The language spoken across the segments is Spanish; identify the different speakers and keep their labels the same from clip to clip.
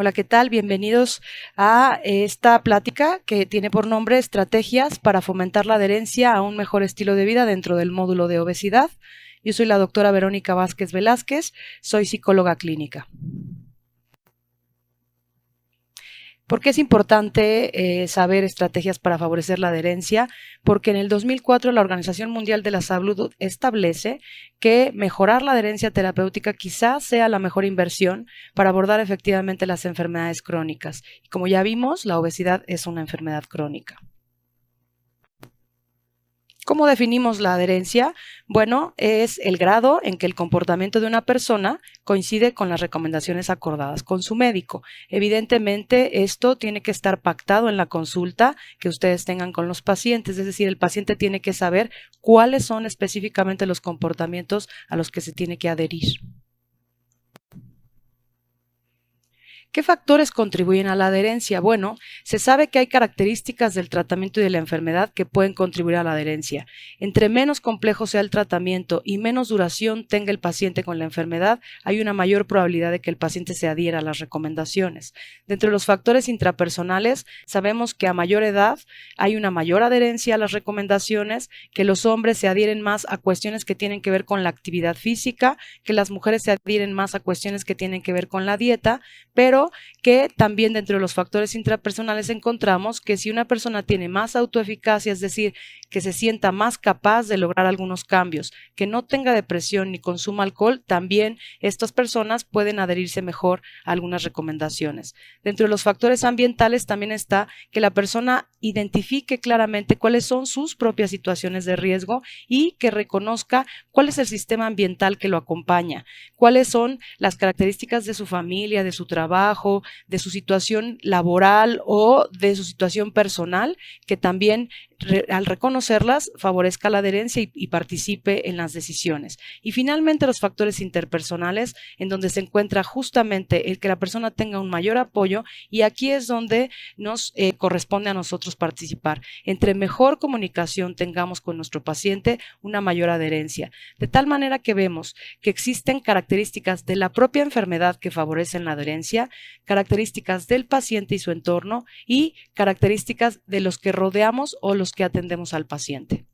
Speaker 1: Hola, ¿qué tal? Bienvenidos a esta plática que tiene por nombre Estrategias para fomentar la adherencia a un mejor estilo de vida dentro del módulo de obesidad. Yo soy la doctora Verónica Vázquez Velázquez, soy psicóloga clínica. ¿Por qué es importante saber estrategias para favorecer la adherencia? Porque en el 2004 la Organización Mundial de la Salud establece que mejorar la adherencia terapéutica quizás sea la mejor inversión para abordar efectivamente las enfermedades crónicas. Y como ya vimos, la obesidad es una enfermedad crónica. ¿Cómo definimos la adherencia? Bueno, es el grado en que el comportamiento de una persona coincide con las recomendaciones acordadas con su médico. Evidentemente, esto tiene que estar pactado en la consulta que ustedes tengan con los pacientes, es decir, el paciente tiene que saber cuáles son específicamente los comportamientos a los que se tiene que adherir. ¿Qué factores contribuyen a la adherencia? Bueno, se sabe que hay características del tratamiento y de la enfermedad que pueden contribuir a la adherencia. Entre menos complejo sea el tratamiento y menos duración tenga el paciente con la enfermedad, hay una mayor probabilidad de que el paciente se adhiera a las recomendaciones. Dentro de los factores intrapersonales, sabemos que a mayor edad hay una mayor adherencia a las recomendaciones, que los hombres se adhieren más a cuestiones que tienen que ver con la actividad física, que las mujeres se adhieren más a cuestiones que tienen que ver con la dieta, pero que también dentro de los factores intrapersonales encontramos que si una persona tiene más autoeficacia, es decir, que se sienta más capaz de lograr algunos cambios, que no tenga depresión ni consuma alcohol, también estas personas pueden adherirse mejor a algunas recomendaciones. Dentro de los factores ambientales también está que la persona identifique claramente cuáles son sus propias situaciones de riesgo y que reconozca cuál es el sistema ambiental que lo acompaña, cuáles son las características de su familia, de su trabajo, de su situación laboral o de su situación personal, que también al reconocerlas favorezca la adherencia y participe en las decisiones. Y finalmente los factores interpersonales, en donde se encuentra justamente el que la persona tenga un mayor apoyo, y aquí es donde nos corresponde a nosotros participar. Entre mejor comunicación tengamos con nuestro paciente, una mayor adherencia. De tal manera que vemos que existen características de la propia enfermedad que favorecen la adherencia, características del paciente y su entorno y características de los que rodeamos o los que atendemos al paciente.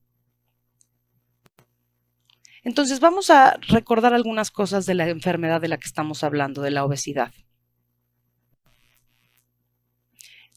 Speaker 1: Entonces vamos a recordar algunas cosas de la enfermedad de la que estamos hablando, de la obesidad.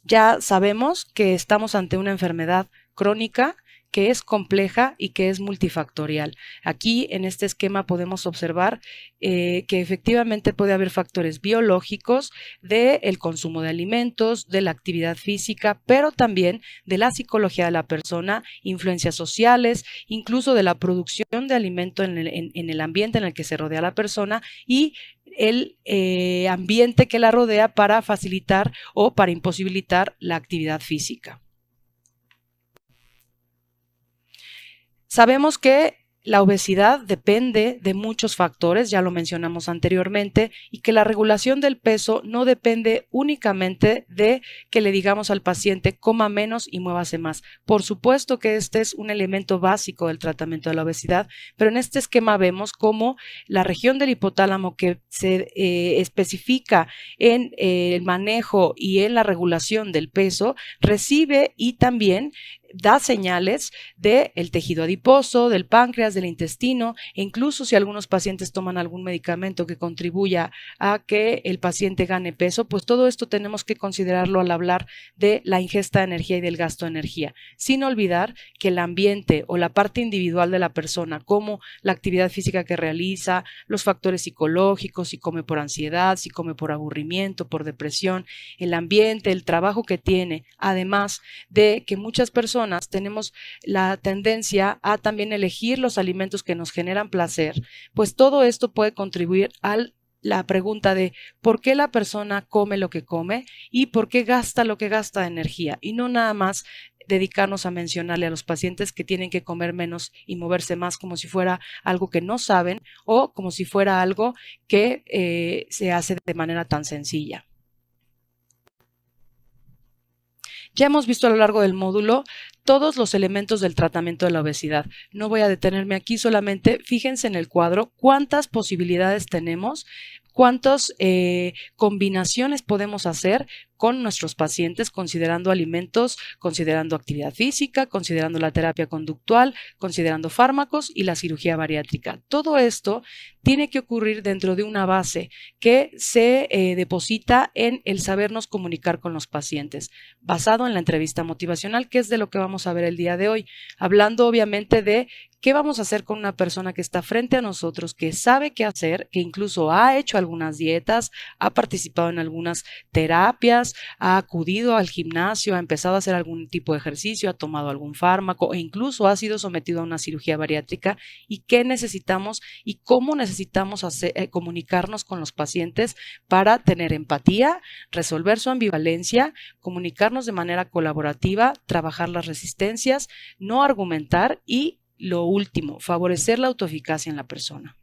Speaker 1: Ya sabemos que estamos ante una enfermedad crónica que es compleja y que es multifactorial. Aquí en este esquema podemos observar que efectivamente puede haber factores biológicos del consumo de alimentos, de la actividad física, pero también de la psicología de la persona, influencias sociales, incluso de la producción de alimento en el ambiente en el que se rodea la persona y el ambiente que la rodea para facilitar o para imposibilitar la actividad física. Sabemos que la obesidad depende de muchos factores, ya lo mencionamos anteriormente, y que la regulación del peso no depende únicamente de que le digamos al paciente coma menos y muévase más. Por supuesto que este es un elemento básico del tratamiento de la obesidad, pero en este esquema vemos cómo la región del hipotálamo que se especifica en el manejo y en la regulación del peso recibe y también da señales del tejido adiposo, del páncreas, del intestino, e incluso si algunos pacientes toman algún medicamento que contribuya a que el paciente gane peso, pues todo esto tenemos que considerarlo al hablar de la ingesta de energía y del gasto de energía, sin olvidar que el ambiente o la parte individual de la persona, como la actividad física que realiza, los factores psicológicos, si come por ansiedad, si come por aburrimiento, por depresión, el ambiente, el trabajo que tiene, además de que muchas personas tenemos la tendencia a también elegir los alimentos que nos generan placer, pues todo esto puede contribuir a la pregunta de por qué la persona come lo que come y por qué gasta lo que gasta de energía, y no nada más dedicarnos a mencionarle a los pacientes que tienen que comer menos y moverse más como si fuera algo que no saben o como si fuera algo que se hace de manera tan sencilla. Ya hemos visto a lo largo del módulo todos los elementos del tratamiento de la obesidad. No voy a detenerme aquí, solamente fíjense en el cuadro cuántas posibilidades tenemos, cuántas combinaciones podemos hacer con nuestros pacientes, considerando alimentos, considerando actividad física, considerando la terapia conductual, considerando fármacos y la cirugía bariátrica. Todo esto tiene que ocurrir dentro de una base que se deposita en el sabernos comunicar con los pacientes, basado en la entrevista motivacional, que es de lo que vamos a ver el día de hoy, hablando obviamente de qué vamos a hacer con una persona que está frente a nosotros, que sabe qué hacer, que incluso ha hecho algunas dietas, ha participado en algunas terapias, ha acudido al gimnasio, ha empezado a hacer algún tipo de ejercicio, ha tomado algún fármaco e incluso ha sido sometido a una cirugía bariátrica, y qué necesitamos y cómo necesitamos comunicarnos con los pacientes para tener empatía, resolver su ambivalencia, comunicarnos de manera colaborativa, trabajar las resistencias, no argumentar y, lo último, favorecer la autoeficacia en la persona.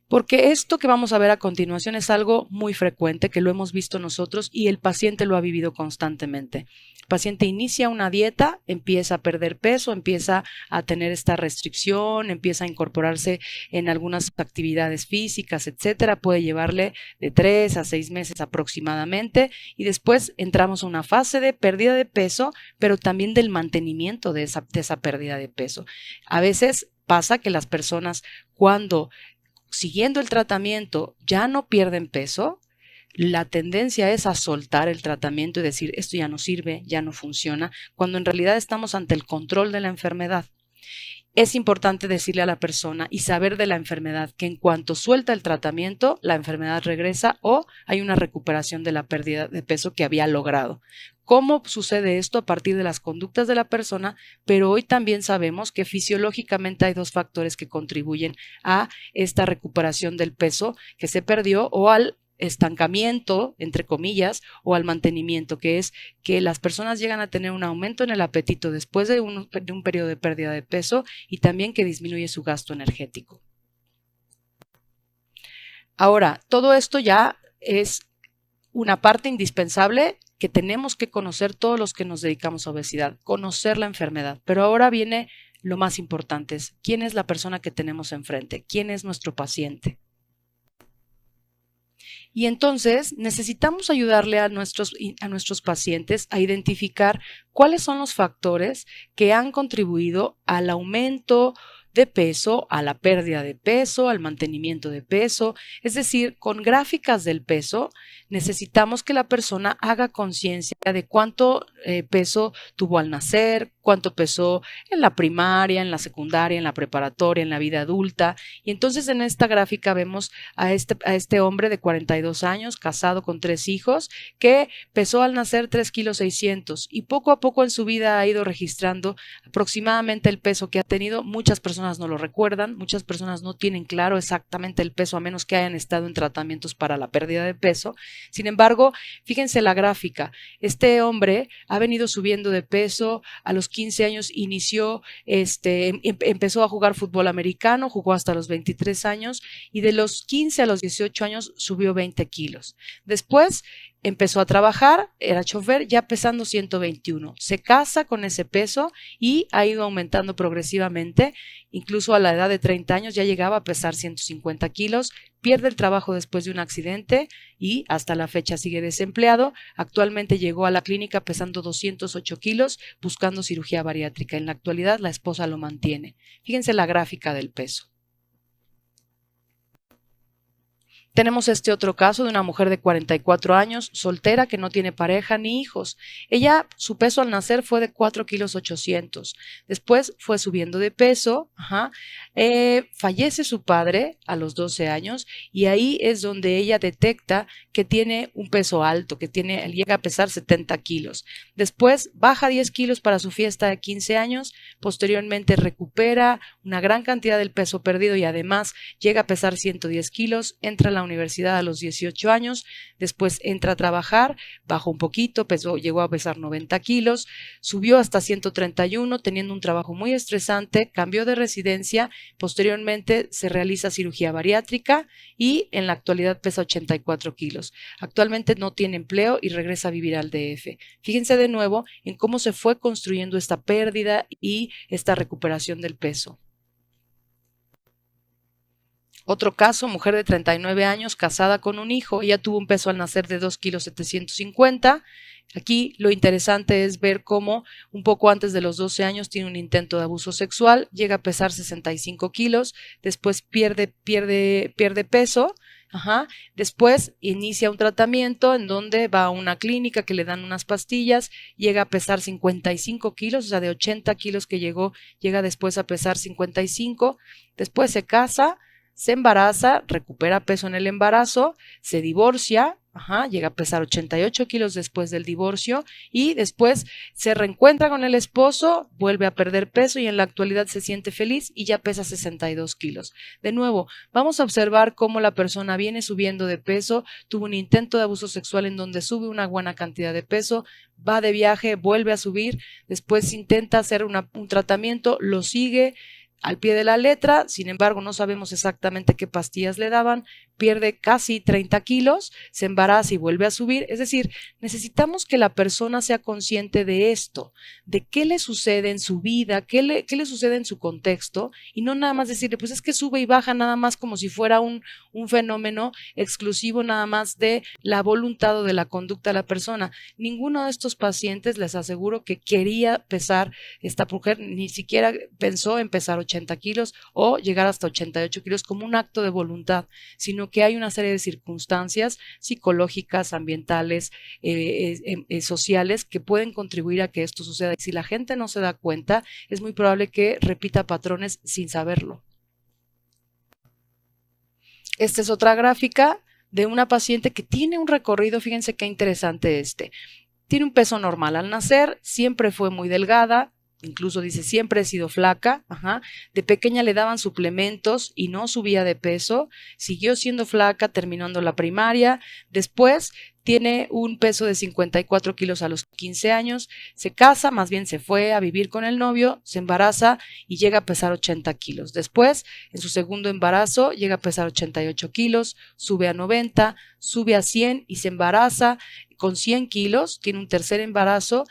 Speaker 1: Porque esto que vamos a ver a continuación es algo muy frecuente, que lo hemos visto nosotros y el paciente lo ha vivido constantemente. El paciente inicia una dieta, empieza a perder peso, empieza a tener esta restricción, empieza a incorporarse en algunas actividades físicas, etcétera. Puede llevarle de 3 a 6 meses aproximadamente, y después entramos a una fase de pérdida de peso, pero también del mantenimiento de esa pérdida de peso. A veces pasa que las personas, cuando siguiendo el tratamiento ya no pierden peso, la tendencia es a soltar el tratamiento y decir esto ya no sirve, ya no funciona, cuando en realidad estamos ante el control de la enfermedad. Es importante decirle a la persona y saber de la enfermedad que en cuanto suelta el tratamiento, la enfermedad regresa o hay una recuperación de la pérdida de peso que había logrado. ¿Cómo sucede esto? A partir de las conductas de la persona, pero hoy también sabemos que fisiológicamente hay 2 factores que contribuyen a esta recuperación del peso que se perdió o al estancamiento, entre comillas, o al mantenimiento, que es que las personas llegan a tener un aumento en el apetito después de un periodo de pérdida de peso, y también que disminuye su gasto energético. Ahora, todo esto ya es una parte indispensable que tenemos que conocer todos los que nos dedicamos a obesidad, conocer la enfermedad. Pero ahora viene lo más importante, es quién es la persona que tenemos enfrente, quién es nuestro paciente. Y entonces necesitamos ayudarle a nuestros pacientes a identificar cuáles son los factores que han contribuido al aumento de peso, a la pérdida de peso, al mantenimiento de peso. Es decir, con gráficas del peso necesitamos que la persona haga conciencia de cuánto peso tuvo al nacer, cuánto pesó en la primaria, en la secundaria, en la preparatoria, en la vida adulta. Y entonces en esta gráfica vemos a este hombre de 42 años, casado con 3 hijos, que pesó al nacer 3,6 kilos, y poco a poco en su vida ha ido registrando aproximadamente el peso que ha tenido. Muchas personas no lo recuerdan, muchas personas no tienen claro exactamente el peso, a menos que hayan estado en tratamientos para la pérdida de peso. Sin embargo, fíjense la gráfica, este hombre ha venido subiendo de peso. A los 15 años inició, empezó a jugar fútbol americano, jugó hasta los 23 años, y de los 15 a los 18 años subió 20 kilos. Después empezó a trabajar, era chofer, ya pesando 121. Se casa con ese peso y ha ido aumentando progresivamente. Incluso a la edad de 30 años ya llegaba a pesar 150 kilos. Pierde el trabajo después de un accidente y hasta la fecha sigue desempleado. Actualmente llegó a la clínica pesando 208 kilos, buscando cirugía bariátrica. En la actualidad la esposa lo mantiene. Fíjense la gráfica del peso. Tenemos este otro caso de una mujer de 44 años, soltera, que no tiene pareja ni hijos. Ella, su peso al nacer fue de 4,8 kilos. Después fue subiendo de peso, fallece su padre a los 12 años, y ahí es donde ella detecta que tiene un peso alto, que llega a pesar 70 kilos. Después baja 10 kilos para su fiesta de 15 años, posteriormente recupera una gran cantidad del peso perdido y además llega a pesar 110 kilos, entra a la universidad a los 18 años, después entra a trabajar, bajó un poquito, llegó a pesar 90 kilos, subió hasta 131, teniendo un trabajo muy estresante, cambió de residencia, posteriormente se realiza cirugía bariátrica y en la actualidad pesa 84 kilos. Actualmente no tiene empleo y regresa a vivir al DF. Fíjense de nuevo en cómo se fue construyendo esta pérdida y esta recuperación del peso. Otro caso, mujer de 39 años, casada con un hijo, ella tuvo un peso al nacer de 2,750 kilos. Aquí lo interesante es ver cómo un poco antes de los 12 años tiene un intento de abuso sexual, llega a pesar 65 kilos, después pierde peso. Ajá. Después inicia un tratamiento en donde va a una clínica que le dan unas pastillas, llega a pesar 55 kilos, o sea, de 80 kilos que llega después a pesar 55, después se casa, se embaraza, recupera peso en el embarazo, se divorcia, llega a pesar 88 kilos después del divorcio y después se reencuentra con el esposo, vuelve a perder peso y en la actualidad se siente feliz y ya pesa 62 kilos. De nuevo, vamos a observar cómo la persona viene subiendo de peso, tuvo un intento de abuso sexual en donde sube una buena cantidad de peso, va de viaje, vuelve a subir, después intenta hacer un tratamiento, lo sigue al pie de la letra, sin embargo no sabemos exactamente qué pastillas le daban, pierde casi 30 kilos, se embaraza y vuelve a subir, es decir, necesitamos que la persona sea consciente de esto, de qué le sucede en su vida, qué le sucede en su contexto y no nada más decirle, pues es que sube y baja nada más como si fuera un fenómeno exclusivo nada más de la voluntad o de la conducta de la persona. Ninguno de estos pacientes les aseguro que quería pesar, esta mujer ni siquiera pensó en pesar 80 kilos o llegar hasta 88 kilos como un acto de voluntad, sino que hay una serie de circunstancias psicológicas, ambientales, sociales que pueden contribuir a que esto suceda. Si la gente no se da cuenta, es muy probable que repita patrones sin saberlo. Esta es otra gráfica de una paciente que tiene un recorrido, fíjense qué interesante tiene un peso normal al nacer, siempre fue muy delgada, incluso dice siempre he sido flaca, de pequeña le daban suplementos y no subía de peso, siguió siendo flaca terminando la primaria, después tiene un peso de 54 kilos a los 15 años, se casa, más bien se fue a vivir con el novio, se embaraza y llega a pesar 80 kilos. Después, en su segundo embarazo, llega a pesar 88 kilos, sube a 90, sube a 100 y se embaraza con 100 kilos, tiene un tercer embarazo.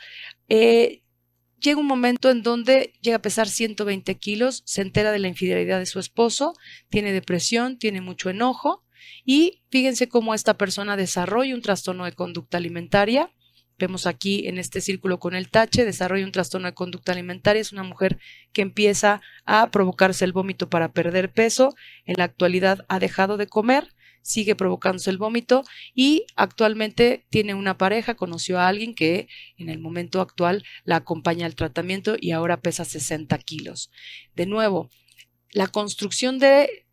Speaker 1: Llega un momento en donde llega a pesar 120 kilos, se entera de la infidelidad de su esposo, tiene depresión, tiene mucho enojo y fíjense cómo esta persona desarrolla un trastorno de conducta alimentaria. Vemos aquí en este círculo con el tache, desarrolla un trastorno de conducta alimentaria. Es una mujer que empieza a provocarse el vómito para perder peso. En la actualidad ha dejado de comer, sigue provocándose el vómito y actualmente tiene una pareja, conoció a alguien que en el momento actual la acompaña al tratamiento y ahora pesa 60 kilos. De nuevo, la construcción de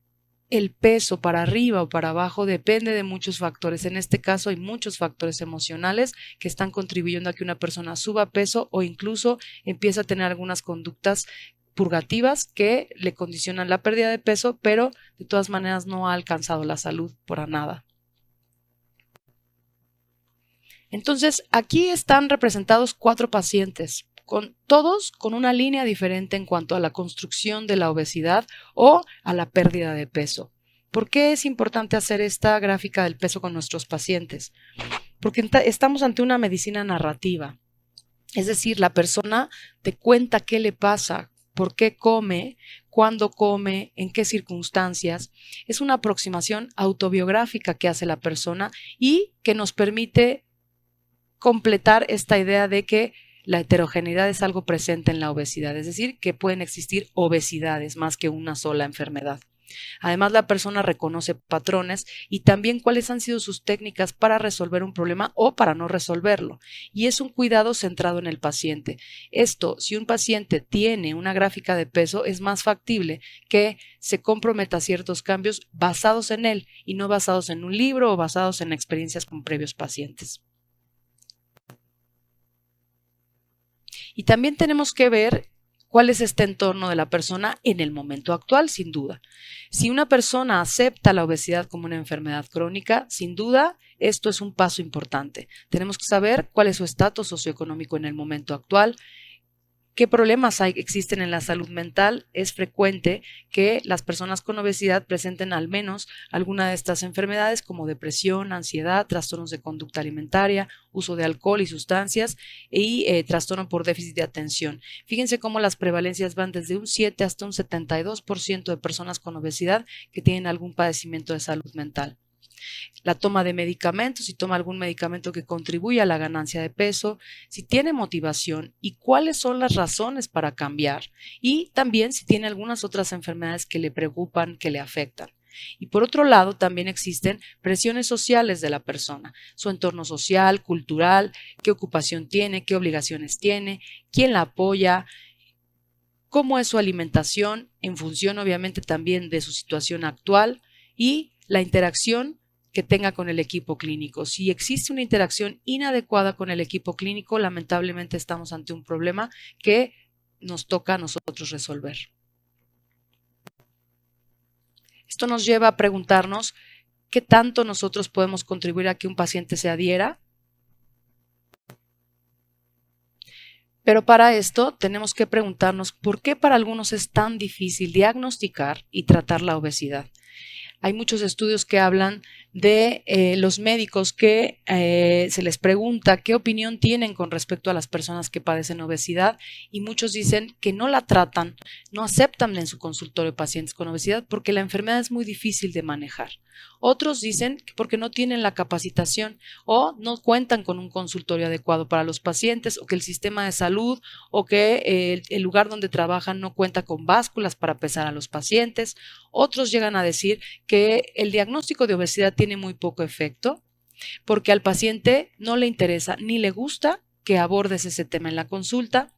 Speaker 1: el peso para arriba o para abajo depende de muchos factores. En este caso hay muchos factores emocionales que están contribuyendo a que una persona suba peso o incluso empiece a tener algunas conductas purgativas que le condicionan la pérdida de peso, pero de todas maneras no ha alcanzado la salud por nada. Entonces, aquí están representados 4 pacientes, todos con una línea diferente en cuanto a la construcción de la obesidad o a la pérdida de peso. ¿Por qué es importante hacer esta gráfica del peso con nuestros pacientes? Porque estamos ante una medicina narrativa. Es decir, la persona te cuenta qué le pasa, por qué come, cuándo come, en qué circunstancias. Es una aproximación autobiográfica que hace la persona y que nos permite completar esta idea de que la heterogeneidad es algo presente en la obesidad, es decir, que pueden existir obesidades más que una sola enfermedad. Además, la persona reconoce patrones y también cuáles han sido sus técnicas para resolver un problema o para no resolverlo. Y es un cuidado centrado en el paciente. Esto, si un paciente tiene una gráfica de peso, es más factible que se comprometa a ciertos cambios basados en él y no basados en un libro o basados en experiencias con previos pacientes. Y también tenemos que ver cuál es este entorno de la persona en el momento actual, sin duda. Si una persona acepta la obesidad como una enfermedad crónica, sin duda, esto es un paso importante. Tenemos que saber cuál es su estatus socioeconómico en el momento actual, ¿Qué problemas existen en la salud mental? Es frecuente que las personas con obesidad presenten al menos alguna de estas enfermedades como depresión, ansiedad, trastornos de conducta alimentaria, uso de alcohol y sustancias y trastorno por déficit de atención. Fíjense cómo las prevalencias van desde un 7 hasta un 72% de personas con obesidad que tienen algún padecimiento de salud mental. La toma de medicamentos, si toma algún medicamento que contribuye a la ganancia de peso, si tiene motivación y cuáles son las razones para cambiar, y también si tiene algunas otras enfermedades que le preocupan, que le afectan. Y por otro lado, también existen presiones sociales de la persona, su entorno social, cultural, qué ocupación tiene, qué obligaciones tiene, quién la apoya, cómo es su alimentación, en función obviamente también de su situación actual y la interacción que tenga con el equipo clínico. Si existe una interacción inadecuada con el equipo clínico, lamentablemente estamos ante un problema que nos toca a nosotros resolver. Esto nos lleva a preguntarnos qué tanto nosotros podemos contribuir a que un paciente se adhiera. Pero para esto tenemos que preguntarnos por qué para algunos es tan difícil diagnosticar y tratar la obesidad. Hay muchos estudios que hablan de los médicos que se les pregunta qué opinión tienen con respecto a las personas que padecen obesidad y muchos dicen que no la tratan, no aceptan en su consultorio pacientes con obesidad porque la enfermedad es muy difícil de manejar. Otros dicen que porque no tienen la capacitación o no cuentan con un consultorio adecuado para los pacientes o que el sistema de salud o que el lugar donde trabajan no cuenta con básculas para pesar a los pacientes. Otros llegan a decir que el diagnóstico de obesidad tiene muy poco efecto porque al paciente no le interesa ni le gusta que abordes ese tema en la consulta,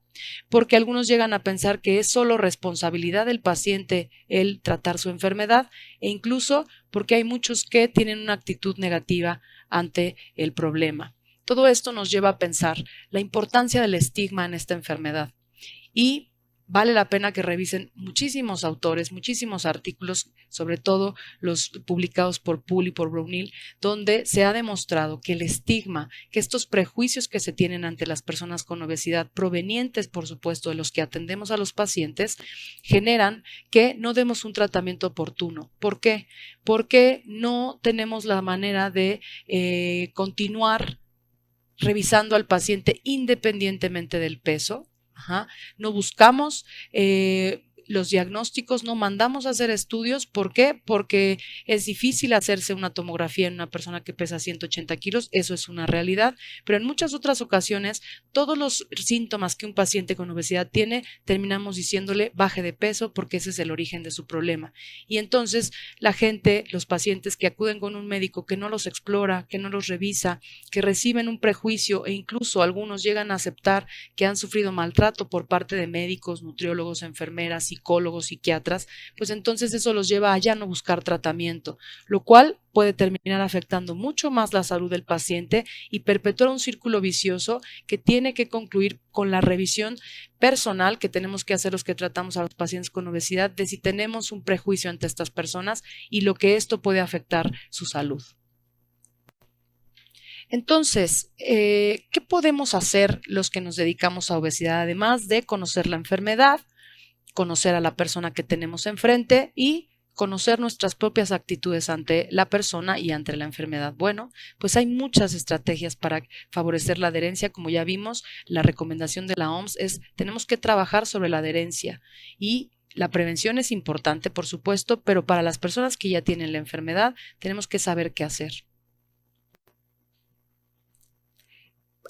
Speaker 1: porque algunos llegan a pensar que es solo responsabilidad del paciente el tratar su enfermedad e incluso porque hay muchos que tienen una actitud negativa ante el problema. Todo esto nos lleva a pensar la importancia del estigma en esta enfermedad y vale la pena que revisen muchísimos autores, muchísimos artículos, sobre todo los publicados por Poole y por Brownell, donde se ha demostrado que el estigma, que estos prejuicios que se tienen ante las personas con obesidad, provenientes, por supuesto, de los que atendemos a los pacientes, generan que no demos un tratamiento oportuno. ¿Por qué? Porque no tenemos la manera de continuar revisando al paciente independientemente del peso. No buscamos los diagnósticos, no mandamos a hacer estudios. ¿Por qué? Porque es difícil hacerse una tomografía en una persona que pesa 180 kilos, eso es una realidad, pero en muchas otras ocasiones todos los síntomas que un paciente con obesidad tiene, terminamos diciéndole baje de peso porque ese es el origen de su problema. Y entonces la gente, los pacientes que acuden con un médico que no los explora, que no los revisa, que reciben un prejuicio e incluso algunos llegan a aceptar que han sufrido maltrato por parte de médicos, nutriólogos, enfermeras, psicólogos, psiquiatras, pues entonces eso los lleva a ya no buscar tratamiento, lo cual puede terminar afectando mucho más la salud del paciente y perpetuar un círculo vicioso que tiene que concluir con la revisión personal que tenemos que hacer los que tratamos a los pacientes con obesidad de si tenemos un prejuicio ante estas personas y lo que esto puede afectar su salud. Entonces, ¿qué podemos hacer los que nos dedicamos a obesidad además de conocer la enfermedad, conocer a la persona que tenemos enfrente y conocer nuestras propias actitudes ante la persona y ante la enfermedad? Bueno, pues hay muchas estrategias para favorecer la adherencia. Como ya vimos, la recomendación de la OMS es tenemos que trabajar sobre la adherencia y la prevención es importante, por supuesto, pero para las personas que ya tienen la enfermedad tenemos que saber qué hacer.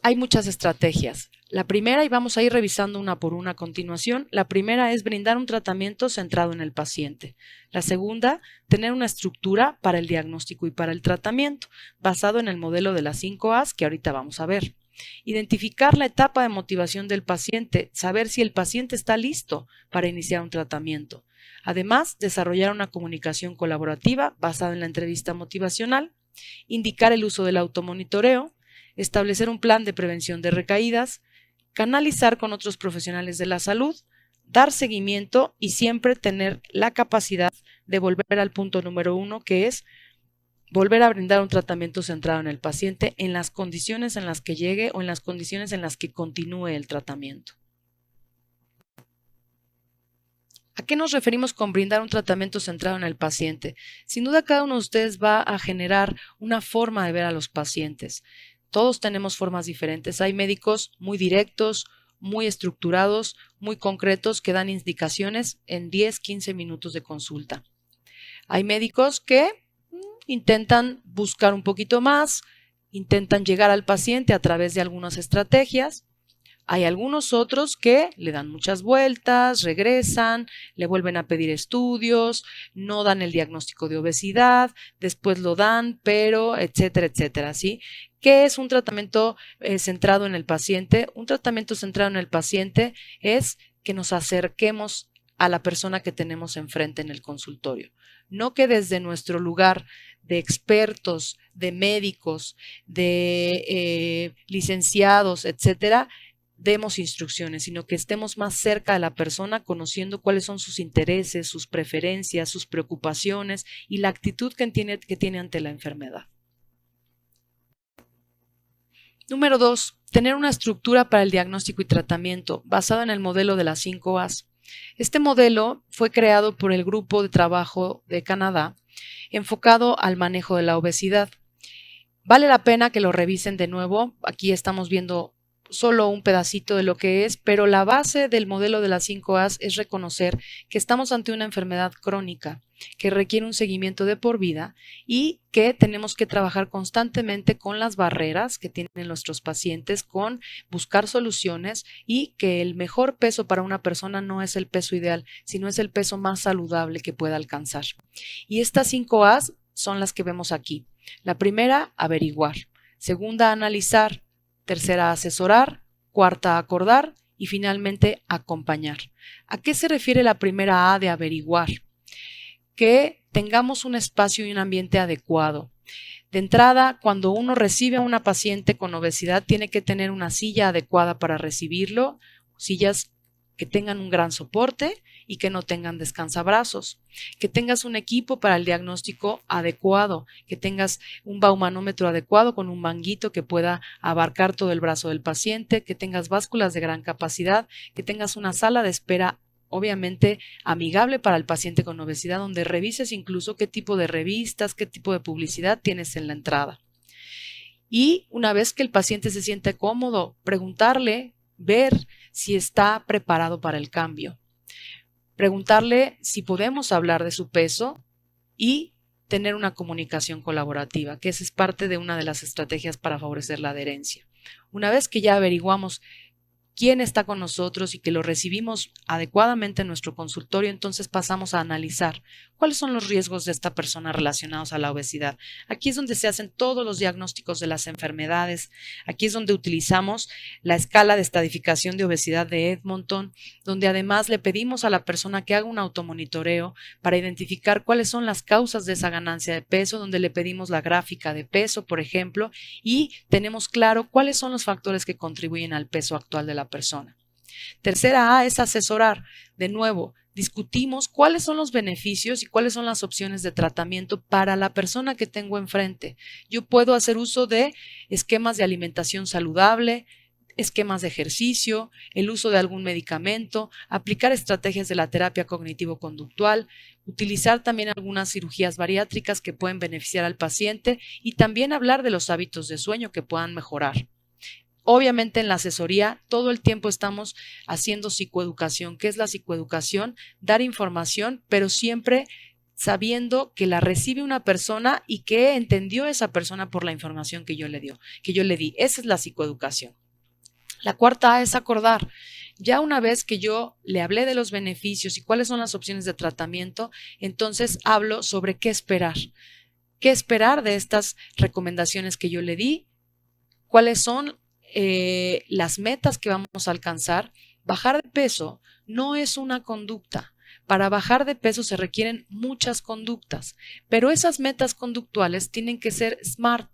Speaker 1: Hay muchas estrategias. La primera, y vamos a ir revisando una por una a continuación, la primera es brindar un tratamiento centrado en el paciente. La segunda, tener una estructura para el diagnóstico y para el tratamiento, basado en el modelo de las 5 A's que ahorita vamos a ver. Identificar la etapa de motivación del paciente, saber si el paciente está listo para iniciar un tratamiento. Además, desarrollar una comunicación colaborativa basada en la entrevista motivacional, indicar el uso del automonitoreo, establecer un plan de prevención de recaídas, canalizar con otros profesionales de la salud, dar seguimiento y siempre tener la capacidad de volver al punto número 1, que es volver a brindar un tratamiento centrado en el paciente en las condiciones en las que llegue o en las condiciones en las que continúe el tratamiento. ¿A qué nos referimos con brindar un tratamiento centrado en el paciente? Sin duda, cada uno de ustedes va a generar una forma de ver a los pacientes. Todos tenemos formas diferentes. Hay médicos muy directos, muy estructurados, muy concretos, que dan indicaciones en 10, 15 minutos de consulta. Hay médicos que intentan buscar un poquito más, intentan llegar al paciente a través de algunas estrategias. Hay algunos otros que le dan muchas vueltas, regresan, le vuelven a pedir estudios, no dan el diagnóstico de obesidad, después lo dan, pero etcétera, etcétera, ¿sí? ¿Qué es un tratamiento centrado en el paciente? Un tratamiento centrado en el paciente es que nos acerquemos a la persona que tenemos enfrente en el consultorio. No que desde nuestro lugar de expertos, de médicos, de licenciados, etcétera, demos instrucciones, sino que estemos más cerca de la persona, conociendo cuáles son sus intereses, sus preferencias, sus preocupaciones y la actitud que tiene ante la enfermedad. Número 2. Tener una estructura para el diagnóstico y tratamiento basado en el modelo de las 5 A's. Este modelo fue creado por el Grupo de Trabajo de Canadá, enfocado al manejo de la obesidad. Vale la pena que lo revisen de nuevo. Aquí estamos viendo solo un pedacito de lo que es, pero la base del modelo de las 5 A's es reconocer que estamos ante una enfermedad crónica que requiere un seguimiento de por vida y que tenemos que trabajar constantemente con las barreras que tienen nuestros pacientes, con buscar soluciones, y que el mejor peso para una persona no es el peso ideal, sino es el peso más saludable que pueda alcanzar. Y estas 5 A's son las que vemos aquí. La primera, averiguar. Segunda, analizar. Tercera, asesorar. Cuarta, acordar. Y finalmente, acompañar. ¿A qué se refiere la primera A de averiguar? Que tengamos un espacio y un ambiente adecuado. De entrada, cuando uno recibe a una paciente con obesidad, tiene que tener una silla adecuada para recibirlo, sillas que tengan un gran soporte y que no tengan descansabrazos, que tengas un equipo para el diagnóstico adecuado, que tengas un baumanómetro adecuado con un manguito que pueda abarcar todo el brazo del paciente, que tengas básculas de gran capacidad, que tengas una sala de espera obviamente amigable para el paciente con obesidad, donde revises incluso qué tipo de revistas, qué tipo de publicidad tienes en la entrada. Y una vez que el paciente se siente cómodo, preguntarle, ver si está preparado para el cambio. Preguntarle si podemos hablar de su peso y tener una comunicación colaborativa, que esa es parte de una de las estrategias para favorecer la adherencia. Una vez que ya averiguamos quién está con nosotros y que lo recibimos adecuadamente en nuestro consultorio, entonces pasamos a analizar cuáles son los riesgos de esta persona relacionados a la obesidad. Aquí es donde se hacen todos los diagnósticos de las enfermedades. Aquí es donde utilizamos la escala de estadificación de obesidad de Edmonton, donde además le pedimos a la persona que haga un automonitoreo para identificar cuáles son las causas de esa ganancia de peso, donde le pedimos la gráfica de peso, por ejemplo, y tenemos claro cuáles son los factores que contribuyen al peso actual de la persona. Tercera A es asesorar. De nuevo, discutimos cuáles son los beneficios y cuáles son las opciones de tratamiento para la persona que tengo enfrente. Yo puedo hacer uso de esquemas de alimentación saludable, esquemas de ejercicio, el uso de algún medicamento, aplicar estrategias de la terapia cognitivo-conductual, utilizar también algunas cirugías bariátricas que pueden beneficiar al paciente y también hablar de los hábitos de sueño que puedan mejorar. Obviamente en la asesoría todo el tiempo estamos haciendo psicoeducación. ¿Qué es la psicoeducación? Dar información, pero siempre sabiendo que la recibe una persona y que entendió esa persona por la información que yo le di. Esa es la psicoeducación. La cuarta A es acordar. Ya una vez que yo le hablé de los beneficios y cuáles son las opciones de tratamiento, entonces hablo sobre qué esperar. ¿Qué esperar de estas recomendaciones que yo le di? ¿Cuáles son las metas que vamos a alcanzar? Bajar de peso no es una conducta. Para bajar de peso se requieren muchas conductas, pero esas metas conductuales tienen que ser SMART.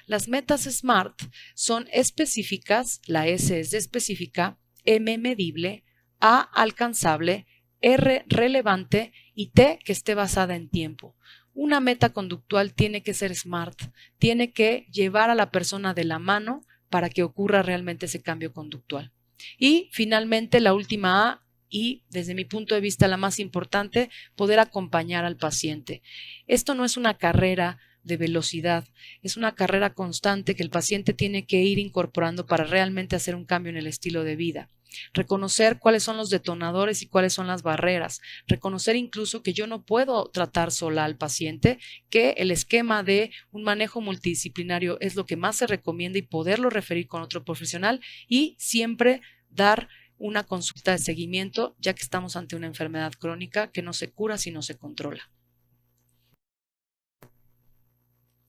Speaker 1: Las metas SMART son específicas, la S es de específica, M medible, A alcanzable, R relevante y T que esté basada en tiempo. Una meta conductual tiene que ser SMART, tiene que llevar a la persona de la mano para que ocurra realmente ese cambio conductual. Y finalmente la última A y, desde mi punto de vista, la más importante, poder acompañar al paciente. Esto no es una carrera de velocidad, es una carrera constante que el paciente tiene que ir incorporando para realmente hacer un cambio en el estilo de vida. Reconocer cuáles son los detonadores y cuáles son las barreras. Reconocer incluso que yo no puedo tratar sola al paciente, que el esquema de un manejo multidisciplinario es lo que más se recomienda y poderlo referir con otro profesional y siempre dar una consulta de seguimiento, ya que estamos ante una enfermedad crónica que no se cura si no se controla.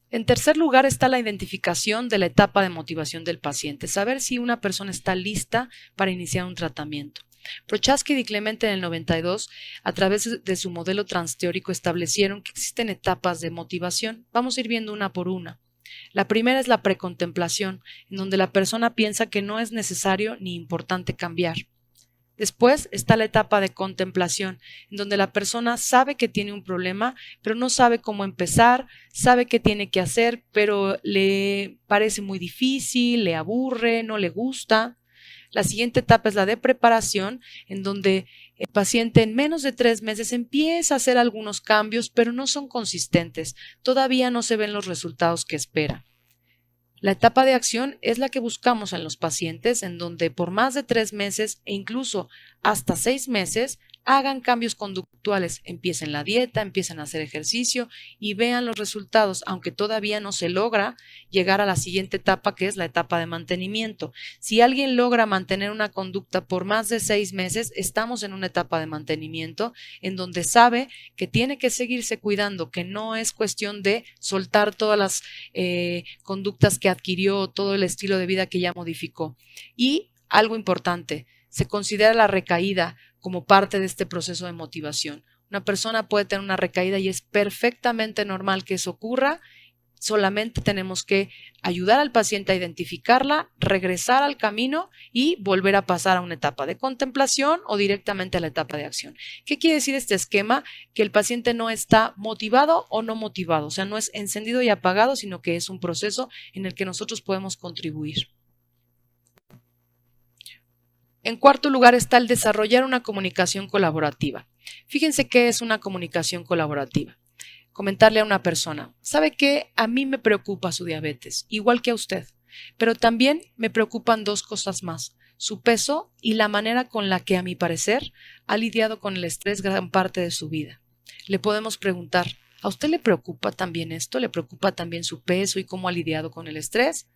Speaker 1: En tercer lugar está la identificación de la etapa de motivación del paciente, saber si una persona está lista para iniciar un tratamiento. Prochaska y Di Clemente en el 92, a través de su modelo transteórico, establecieron que existen etapas de motivación. Vamos a ir viendo una por una. La primera es la precontemplación, en donde la persona piensa que no es necesario ni importante cambiar. Después está la etapa de contemplación, en donde la persona sabe que tiene un problema, pero no sabe cómo empezar, sabe qué tiene que hacer, pero le parece muy difícil, le aburre, no le gusta. La siguiente etapa es la de preparación, en donde el paciente en menos de 3 meses empieza a hacer algunos cambios, pero no son consistentes, todavía no se ven los resultados que espera. La etapa de acción es la que buscamos en los pacientes, en donde por más de 3 meses e incluso hasta 6 meses hagan cambios conductuales, empiecen la dieta, empiecen a hacer ejercicio y vean los resultados, aunque todavía no se logra llegar a la siguiente etapa, que es la etapa de mantenimiento. Si alguien logra mantener una conducta por más de 6 meses, estamos en una etapa de mantenimiento en donde sabe que tiene que seguirse cuidando, que no es cuestión de soltar todas las conductas que adquirió, todo el estilo de vida que ya modificó. Y algo importante, se considera la recaída como parte de este proceso de motivación. Una persona puede tener una recaída y es perfectamente normal que eso ocurra. Solamente tenemos que ayudar al paciente a identificarla, regresar al camino y volver a pasar a una etapa de contemplación o directamente a la etapa de acción. ¿Qué quiere decir este esquema? Que el paciente no está motivado o no motivado, o sea, no es encendido y apagado, sino que es un proceso en el que nosotros podemos contribuir. En cuarto lugar está el desarrollar una comunicación colaborativa. Fíjense qué es una comunicación colaborativa. Comentarle a una persona, ¿sabe qué? A mí me preocupa su diabetes, igual que a usted, pero también me preocupan 2 cosas más, su peso y la manera con la que, a mi parecer, ha lidiado con el estrés gran parte de su vida. Le podemos preguntar, ¿a usted le preocupa también esto? ¿Le preocupa también su peso y cómo ha lidiado con el estrés?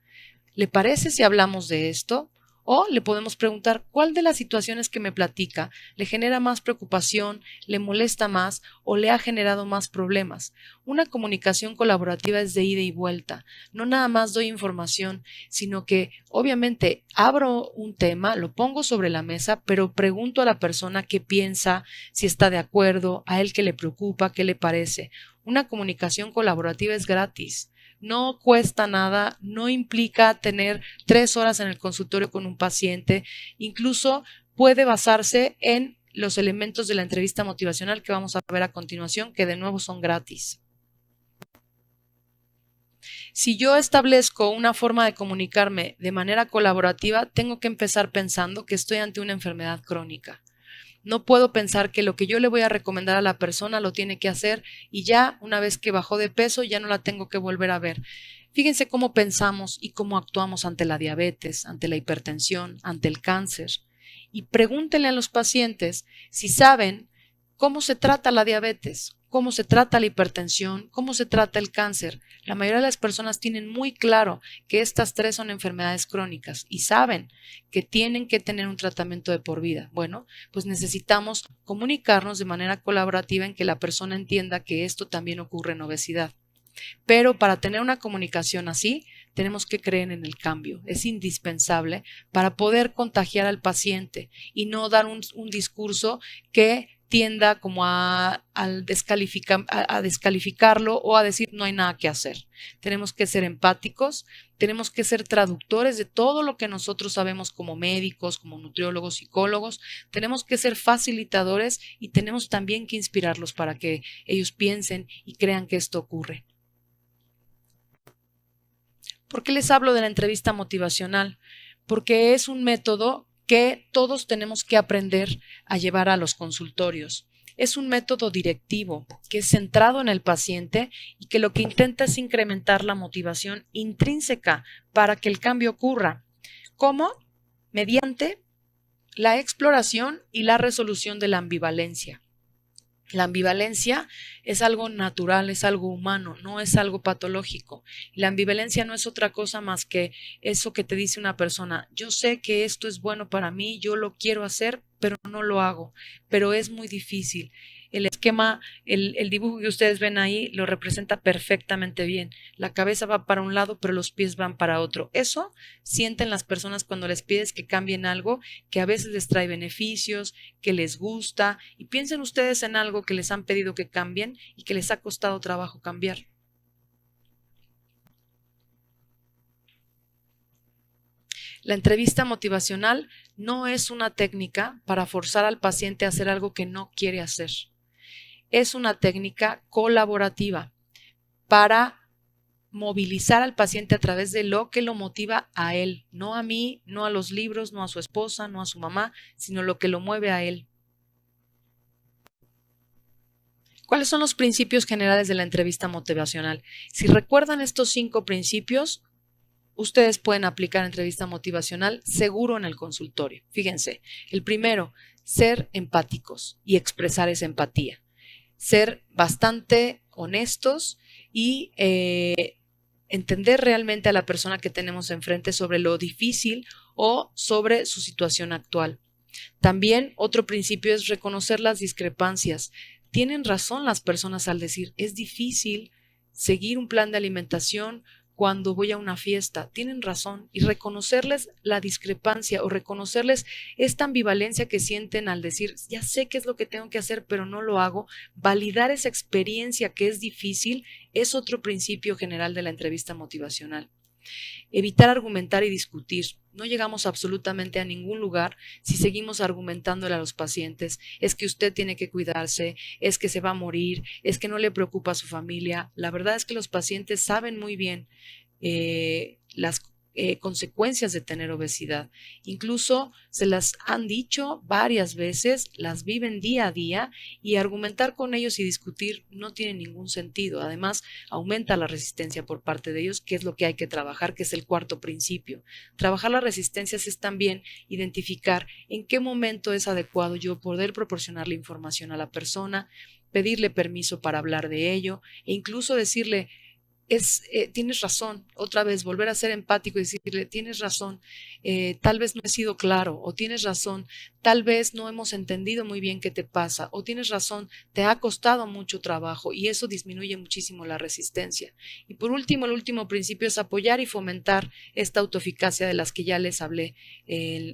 Speaker 1: ¿Le parece si hablamos de esto? O le podemos preguntar, ¿cuál de las situaciones que me platica le genera más preocupación, le molesta más o le ha generado más problemas? Una comunicación colaborativa es de ida y vuelta. No nada más doy información, sino que obviamente abro un tema, lo pongo sobre la mesa, pero pregunto a la persona qué piensa, si está de acuerdo, a él qué le preocupa, qué le parece. Una comunicación colaborativa es gratis. No cuesta nada, no implica tener 3 horas en el consultorio con un paciente, incluso puede basarse en los elementos de la entrevista motivacional que vamos a ver a continuación, que de nuevo son gratis. Si yo establezco una forma de comunicarme de manera colaborativa, tengo que empezar pensando que estoy ante una enfermedad crónica. No puedo pensar que lo que yo le voy a recomendar a la persona lo tiene que hacer y ya una vez que bajó de peso ya no la tengo que volver a ver. Fíjense cómo pensamos y cómo actuamos ante la diabetes, ante la hipertensión, ante el cáncer. Y pregúntenle a los pacientes si saben cómo se trata la diabetes, cómo se trata la hipertensión, cómo se trata el cáncer. La mayoría de las personas tienen muy claro que estas 3 son enfermedades crónicas y saben que tienen que tener un tratamiento de por vida. Bueno, pues necesitamos comunicarnos de manera colaborativa en que la persona entienda que esto también ocurre en obesidad. Pero para tener una comunicación así, tenemos que creer en el cambio. Es indispensable para poder contagiar al paciente y no dar un discurso que tienda como a descalificarlo o a decir no hay nada que hacer. Tenemos que ser empáticos, tenemos que ser traductores de todo lo que nosotros sabemos como médicos, como nutriólogos, psicólogos, tenemos que ser facilitadores y tenemos también que inspirarlos para que ellos piensen y crean que esto ocurre. ¿Por qué les hablo de la entrevista motivacional? Porque es un método que todos tenemos que aprender a llevar a los consultorios. Es un método directivo que es centrado en el paciente y que lo que intenta es incrementar la motivación intrínseca para que el cambio ocurra. ¿Cómo? Mediante la exploración y la resolución de la ambivalencia. La ambivalencia es algo natural, es algo humano, no es algo patológico. La ambivalencia no es otra cosa más que eso que te dice una persona: yo sé que esto es bueno para mí, yo lo quiero hacer, pero no lo hago, pero es muy difícil. El esquema, el dibujo que ustedes ven ahí lo representa perfectamente bien. La cabeza va para un lado, pero los pies van para otro. Eso sienten las personas cuando les pides que cambien algo que a veces les trae beneficios, que les gusta, y piensen ustedes en algo que les han pedido que cambien y que les ha costado trabajo cambiar. La entrevista motivacional no es una técnica para forzar al paciente a hacer algo que no quiere hacer. Es una técnica colaborativa para movilizar al paciente a través de lo que lo motiva a él, no a mí, no a los libros, no a su esposa, no a su mamá, sino lo que lo mueve a él. ¿Cuáles son los principios generales de la entrevista motivacional? Si recuerdan estos 5 principios, ustedes pueden aplicar entrevista motivacional seguro en el consultorio. Fíjense, el primero, ser empáticos y expresar esa empatía. Ser bastante honestos y entender realmente a la persona que tenemos enfrente sobre lo difícil o sobre su situación actual. También otro principio es reconocer las discrepancias. Tienen razón las personas al decir: es difícil seguir un plan de alimentación cuando voy a una fiesta. Tienen razón, y reconocerles la discrepancia o reconocerles esta ambivalencia que sienten al decir: ya sé qué es lo que tengo que hacer, pero no lo hago. Validar esa experiencia que es difícil es otro principio general de la entrevista motivacional. Evitar argumentar y discutir. No llegamos absolutamente a ningún lugar si seguimos argumentándole a los pacientes: es que usted tiene que cuidarse, es que se va a morir, es que no le preocupa a su familia. La verdad es que los pacientes saben muy bien las consecuencias de tener obesidad. Incluso se las han dicho varias veces, las viven día a día, y argumentar con ellos y discutir no tiene ningún sentido. Además, aumenta la resistencia por parte de ellos, que es lo que hay que trabajar, que es el cuarto principio. Trabajar las resistencias es también identificar en qué momento es adecuado yo poder proporcionarle información a la persona, pedirle permiso para hablar de ello e incluso decirle: tienes razón, otra vez volver a ser empático y decirle: tienes razón, tal vez no he sido claro, o tienes razón, tal vez no hemos entendido muy bien qué te pasa, o tienes razón, te ha costado mucho trabajo, y eso disminuye muchísimo la resistencia. Y por último, el último principio es apoyar y fomentar esta autoeficacia de las que ya les hablé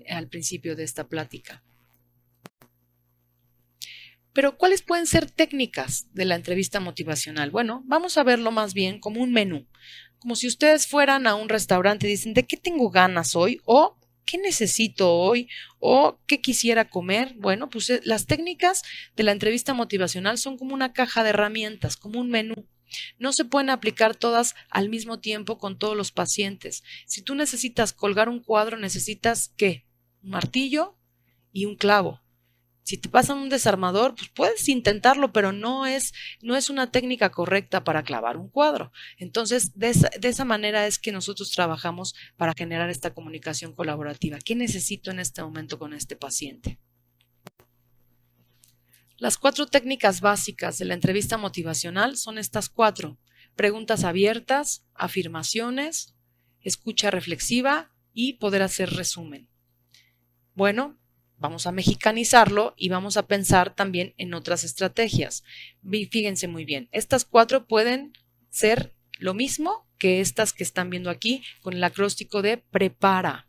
Speaker 1: al principio de esta plática. Pero ¿cuáles pueden ser técnicas de la entrevista motivacional? Bueno, vamos a verlo más bien como un menú, como si ustedes fueran a un restaurante y dicen: ¿de qué tengo ganas hoy? O ¿qué necesito hoy? ¿O qué quisiera comer? Bueno, pues las técnicas de la entrevista motivacional son como una caja de herramientas, como un menú. No se pueden aplicar todas al mismo tiempo con todos los pacientes. Si tú necesitas colgar un cuadro, necesitas ¿qué? Un martillo y un clavo. Si te pasan un desarmador, pues puedes intentarlo, pero no es una técnica correcta para clavar un cuadro. Entonces, de esa manera es que nosotros trabajamos para generar esta comunicación colaborativa. ¿Qué necesito en este momento con este paciente? Las 4 técnicas básicas de la entrevista motivacional son estas 4: preguntas abiertas, afirmaciones, escucha reflexiva y poder hacer resumen. Bueno, vamos a mexicanizarlo y vamos a pensar también en otras estrategias. Fíjense muy bien, estas 4 pueden ser lo mismo que estas que están viendo aquí con el acróstico de prepara.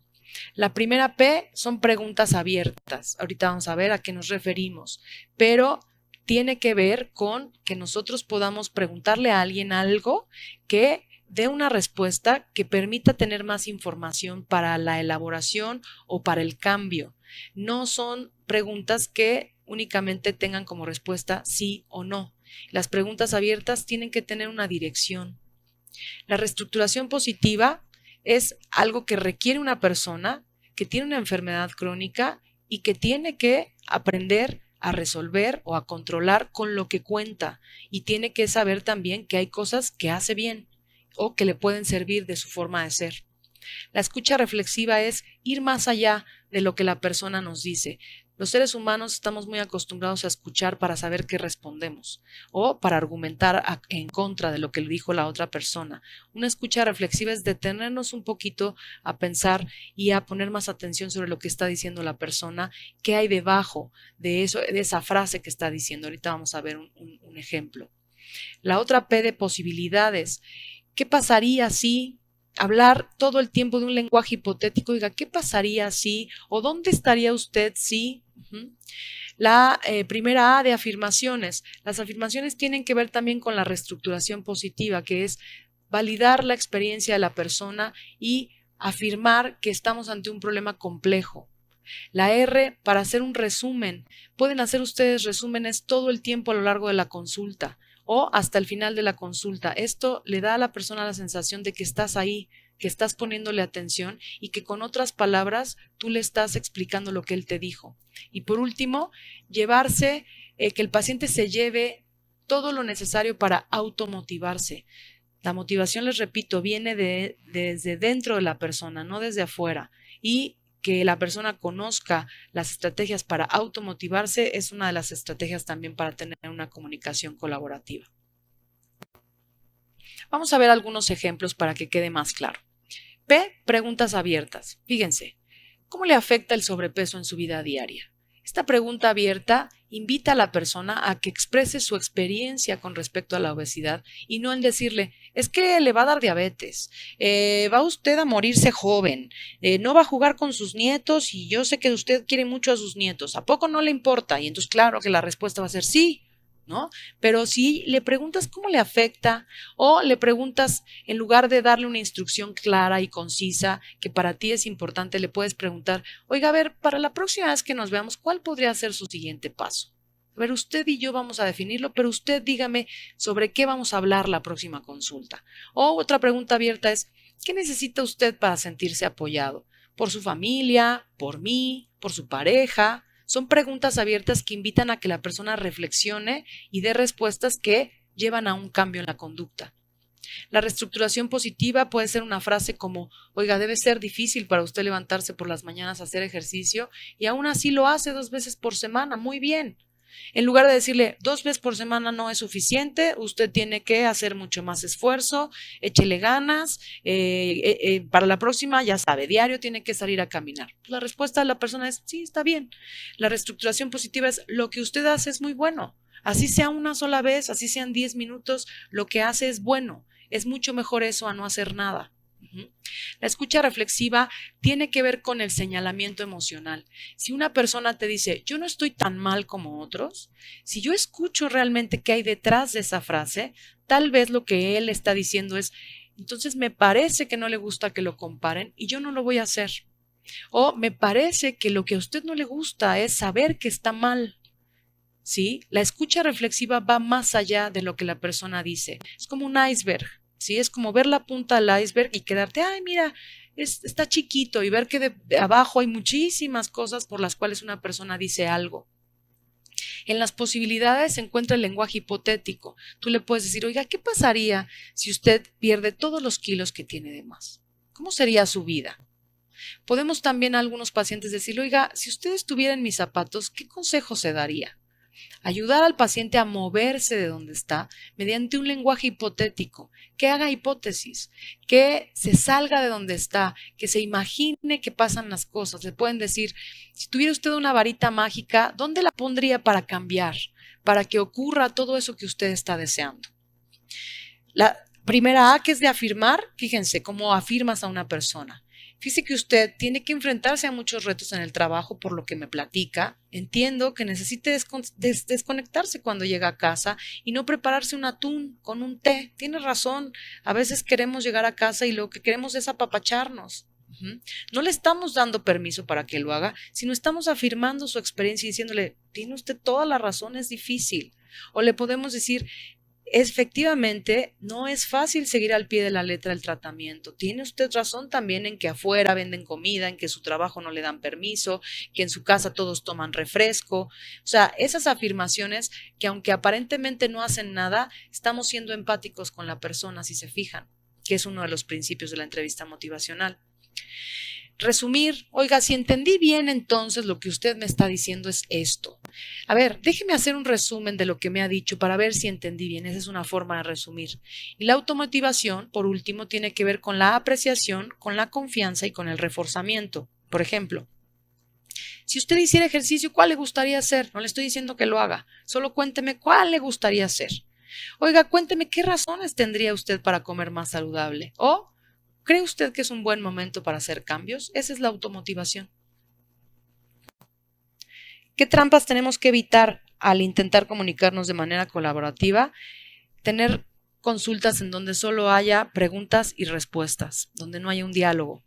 Speaker 1: La primera P son preguntas abiertas. Ahorita vamos a ver a qué nos referimos, pero tiene que ver con que nosotros podamos preguntarle a alguien algo que dé una respuesta que permita tener más información para la elaboración o para el cambio. No son preguntas que únicamente tengan como respuesta sí o no. Las preguntas abiertas tienen que tener una dirección. La reestructuración positiva es algo que requiere una persona que tiene una enfermedad crónica y que tiene que aprender a resolver o a controlar con lo que cuenta, y tiene que saber también que hay cosas que hace bien o que le pueden servir de su forma de ser. La escucha reflexiva es ir más allá de lo que la persona nos dice. Los seres humanos estamos muy acostumbrados a escuchar para saber qué respondemos o para argumentar en contra de lo que le dijo la otra persona. Una escucha reflexiva es detenernos un poquito a pensar y a poner más atención sobre lo que está diciendo la persona, qué hay debajo de eso, de esa frase que está diciendo. Ahorita vamos a ver un ejemplo. La otra P de posibilidades. ¿Qué pasaría si hablar todo el tiempo de un lenguaje hipotético? Diga, ¿qué pasaría si? ¿O dónde estaría usted si? La primera A de afirmaciones. Las afirmaciones tienen que ver también con la reestructuración positiva, que es validar la experiencia de la persona y afirmar que estamos ante un problema complejo. La R, para hacer un resumen. Pueden hacer ustedes resúmenes todo el tiempo a lo largo de la consulta o hasta el final de la consulta. Esto le da a la persona la sensación de que estás ahí, que estás poniéndole atención y que con otras palabras tú le estás explicando lo que él te dijo. Y por último, que el paciente se lleve todo lo necesario para automotivarse. La motivación, les repito, viene desde dentro de la persona, no desde afuera. Y que la persona conozca las estrategias para automotivarse es una de las estrategias también para tener una comunicación colaborativa. Vamos a ver algunos ejemplos para que quede más claro. P, preguntas abiertas. Fíjense, ¿cómo le afecta el sobrepeso en su vida diaria? Esta pregunta abierta invita a la persona a que exprese su experiencia con respecto a la obesidad y no en decirle, es que le va a dar diabetes, va usted a morirse joven, no va a jugar con sus nietos y yo sé que usted quiere mucho a sus nietos, ¿a poco no le importa? Y entonces claro que la respuesta va a ser sí, ¿no? Pero si le preguntas cómo le afecta o le preguntas, en lugar de darle una instrucción clara y concisa que para ti es importante, le puedes preguntar, oiga, a ver, para la próxima vez que nos veamos, ¿cuál podría ser su siguiente paso? A ver, usted y yo vamos a definirlo, pero usted dígame sobre qué vamos a hablar la próxima consulta. O otra pregunta abierta es, ¿qué necesita usted para sentirse apoyado? ¿Por su familia? ¿Por mí? ¿Por su pareja? Son preguntas abiertas que invitan a que la persona reflexione y dé respuestas que llevan a un cambio en la conducta. La reestructuración positiva puede ser una frase como, oiga, debe ser difícil para usted levantarse por las mañanas a hacer ejercicio y aún así lo hace 2 veces por semana, muy bien. En lugar de decirle 2 veces por semana no es suficiente, usted tiene que hacer mucho más esfuerzo, échele ganas, para la próxima ya sabe, diario tiene que salir a caminar. La respuesta de la persona es sí, está bien. La reestructuración positiva es lo que usted hace es muy bueno, así sea una sola vez, así sean 10 minutos, lo que hace es bueno, es mucho mejor eso a no hacer nada. La escucha reflexiva tiene que ver con el señalamiento emocional. Si una persona te dice, yo no estoy tan mal como otros, si yo escucho realmente qué hay detrás de esa frase, tal vez lo que él está diciendo es, entonces me parece que no le gusta que lo comparen y yo no lo voy a hacer. O me parece que lo que a usted no le gusta es saber que está mal. ¿Sí? La escucha reflexiva va más allá de lo que la persona dice. Es como un iceberg. ¿Sí? Es como ver la punta del iceberg y quedarte, ay, mira, está chiquito, y ver que de abajo hay muchísimas cosas por las cuales una persona dice algo. En las posibilidades se encuentra el lenguaje hipotético. Tú le puedes decir, oiga, ¿qué pasaría si usted pierde todos los kilos que tiene de más? ¿Cómo sería su vida? Podemos también a algunos pacientes decir, oiga, si usted estuviera en mis zapatos, ¿qué consejo se daría? Ayudar al paciente a moverse de donde está mediante un lenguaje hipotético, que haga hipótesis, que se salga de donde está, que se imagine que pasan las cosas. Le pueden decir, si tuviera usted una varita mágica, ¿dónde la pondría para cambiar, para que ocurra todo eso que usted está deseando? La primera A, que es de afirmar, fíjense cómo afirmas a una persona. Fíjese que usted tiene que enfrentarse a muchos retos en el trabajo por lo que me platica. Entiendo que necesite desconectarse cuando llega a casa y no prepararse un atún con un té. Tiene razón, a veces queremos llegar a casa y lo que queremos es apapacharnos. No le estamos dando permiso para que lo haga, sino estamos afirmando su experiencia y diciéndole, tiene usted toda la razón, es difícil. O le podemos decir, Efectivamente, no es fácil seguir al pie de la letra el tratamiento. Tiene usted razón también en que afuera venden comida, en que su trabajo no le dan permiso, que en su casa todos toman refresco. O sea, esas afirmaciones que aunque aparentemente no hacen nada, estamos siendo empáticos con la persona si se fijan, que es uno de los principios de la entrevista motivacional. Resumir, oiga, si entendí bien, entonces lo que usted me está diciendo es esto. A ver, déjeme hacer un resumen de lo que me ha dicho para ver si entendí bien. Esa es una forma de resumir. Y la automotivación, por último, tiene que ver con la apreciación, con la confianza y con el reforzamiento. Por ejemplo, si usted hiciera ejercicio, ¿cuál le gustaría hacer? No le estoy diciendo que lo haga, solo cuénteme cuál le gustaría hacer. Oiga, cuénteme qué razones tendría usted para comer más saludable. O ¿cree usted que es un buen momento para hacer cambios? Esa es la automotivación. ¿Qué trampas tenemos que evitar al intentar comunicarnos de manera colaborativa? Tener consultas en donde solo haya preguntas y respuestas, donde no haya un diálogo.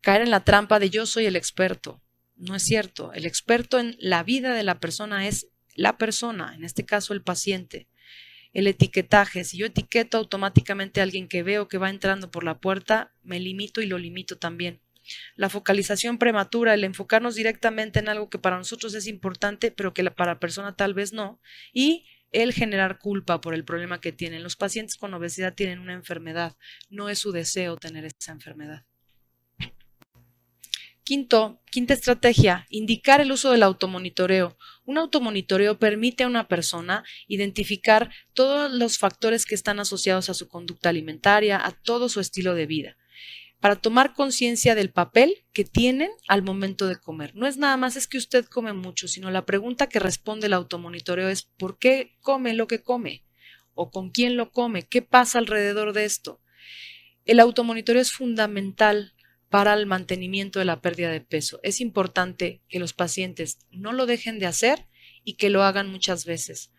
Speaker 1: Caer en la trampa de yo soy el experto. No es cierto. El experto en la vida de la persona es la persona, en este caso el paciente. El etiquetaje, si yo etiqueto automáticamente a alguien que veo que va entrando por la puerta, me limito y lo limito también. La focalización prematura, el enfocarnos directamente en algo que para nosotros es importante, pero que para la persona tal vez no, y el generar culpa por el problema que tienen. Los pacientes con obesidad tienen una enfermedad, no es su deseo tener esa enfermedad. Quinta estrategia, indicar el uso del automonitoreo. Un automonitoreo permite a una persona identificar todos los factores que están asociados a su conducta alimentaria, a todo su estilo de vida, para tomar conciencia del papel que tienen al momento de comer. No es nada más es que usted come mucho, sino la pregunta que responde el automonitoreo es ¿por qué come lo que come? ¿O con quién lo come? ¿Qué pasa alrededor de esto? El automonitoreo es fundamental para el mantenimiento de la pérdida de peso. Es importante que los pacientes no lo dejen de hacer y que lo hagan muchas veces.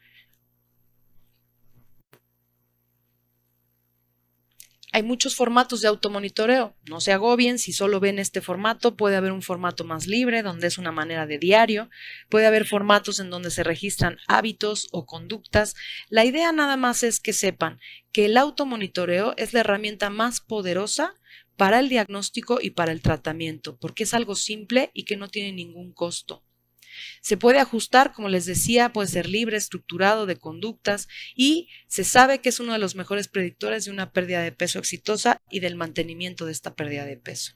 Speaker 1: Hay muchos formatos de automonitoreo. No se agobien si solo ven este formato. Puede haber un formato más libre, donde es una manera de diario. Puede haber formatos en donde se registran hábitos o conductas. La idea nada más es que sepan que el automonitoreo es la herramienta más poderosa para el diagnóstico y para el tratamiento, porque es algo simple y que no tiene ningún costo. Se puede ajustar, como les decía, puede ser libre, estructurado de conductas y se sabe que es uno de los mejores predictores de una pérdida de peso exitosa y del mantenimiento de esta pérdida de peso.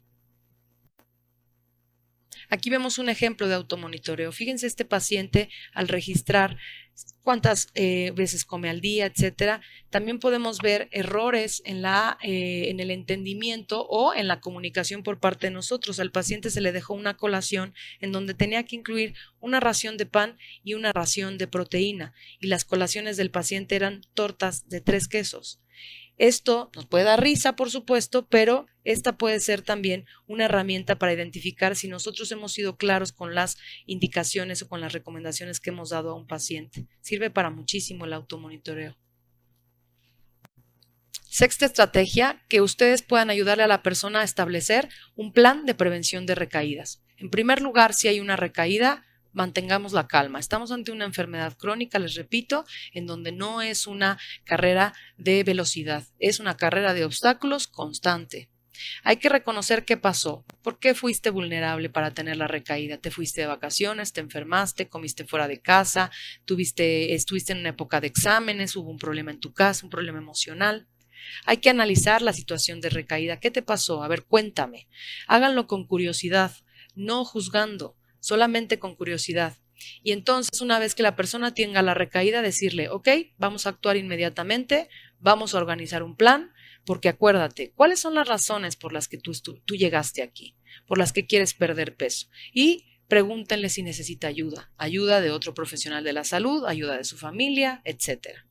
Speaker 1: Aquí vemos un ejemplo de automonitoreo. Fíjense este paciente al registrar cuántas veces come al día, etcétera. También podemos ver errores en el entendimiento o en la comunicación por parte de nosotros. Al paciente se le dejó una colación en donde tenía que incluir una ración de pan y una ración de proteína, y las colaciones del paciente eran tortas de 3 quesos. Esto nos puede dar risa, por supuesto, pero esta puede ser también una herramienta para identificar si nosotros hemos sido claros con las indicaciones o con las recomendaciones que hemos dado a un paciente. Sirve para muchísimo el automonitoreo. Sexta estrategia, que ustedes puedan ayudarle a la persona a establecer un plan de prevención de recaídas. En primer lugar, si hay una recaída, mantengamos la calma. Estamos ante una enfermedad crónica, les repito, en donde no es una carrera de velocidad, es una carrera de obstáculos constante. Hay que reconocer qué pasó, por qué fuiste vulnerable para tener la recaída. Te fuiste de vacaciones, te enfermaste, comiste fuera de casa, estuviste en una época de exámenes, hubo un problema en tu casa, un problema emocional. Hay que analizar la situación de recaída. ¿Qué te pasó? A ver, cuéntame. Háganlo con curiosidad, no juzgando, solamente con curiosidad. Y entonces, una vez que la persona tenga la recaída, decirle, ok, vamos a actuar inmediatamente, vamos a organizar un plan, porque acuérdate, ¿cuáles son las razones por las que tú llegaste aquí? Por las que quieres perder peso. Y pregúntenle si necesita ayuda, ayuda de otro profesional de la salud, ayuda de su familia, etcétera.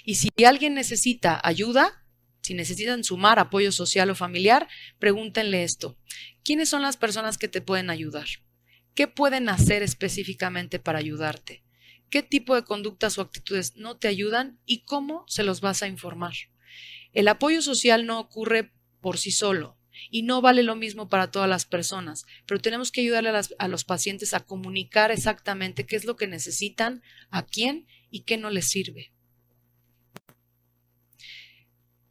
Speaker 1: Y si alguien necesita ayuda, si necesitan sumar apoyo social o familiar, pregúntenle esto. ¿Quiénes son las personas que te pueden ayudar? ¿Qué pueden hacer específicamente para ayudarte? ¿Qué tipo de conductas o actitudes no te ayudan y cómo se los vas a informar? El apoyo social no ocurre por sí solo y no vale lo mismo para todas las personas, pero tenemos que ayudarle a los pacientes a comunicar exactamente qué es lo que necesitan, a quién y qué no les sirve.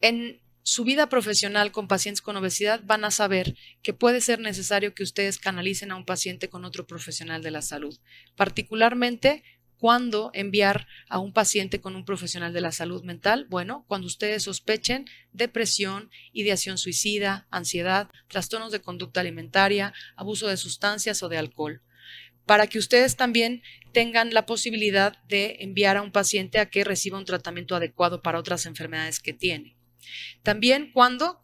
Speaker 1: En su vida profesional con pacientes con obesidad van a saber que puede ser necesario que ustedes canalicen a un paciente con otro profesional de la salud, particularmente cuando enviar a un paciente con un profesional de la salud mental. Bueno, cuando ustedes sospechen depresión, ideación suicida, ansiedad, trastornos de conducta alimentaria, abuso de sustancias o de alcohol, para que ustedes también tengan la posibilidad de enviar a un paciente a que reciba un tratamiento adecuado para otras enfermedades que tiene. También cuando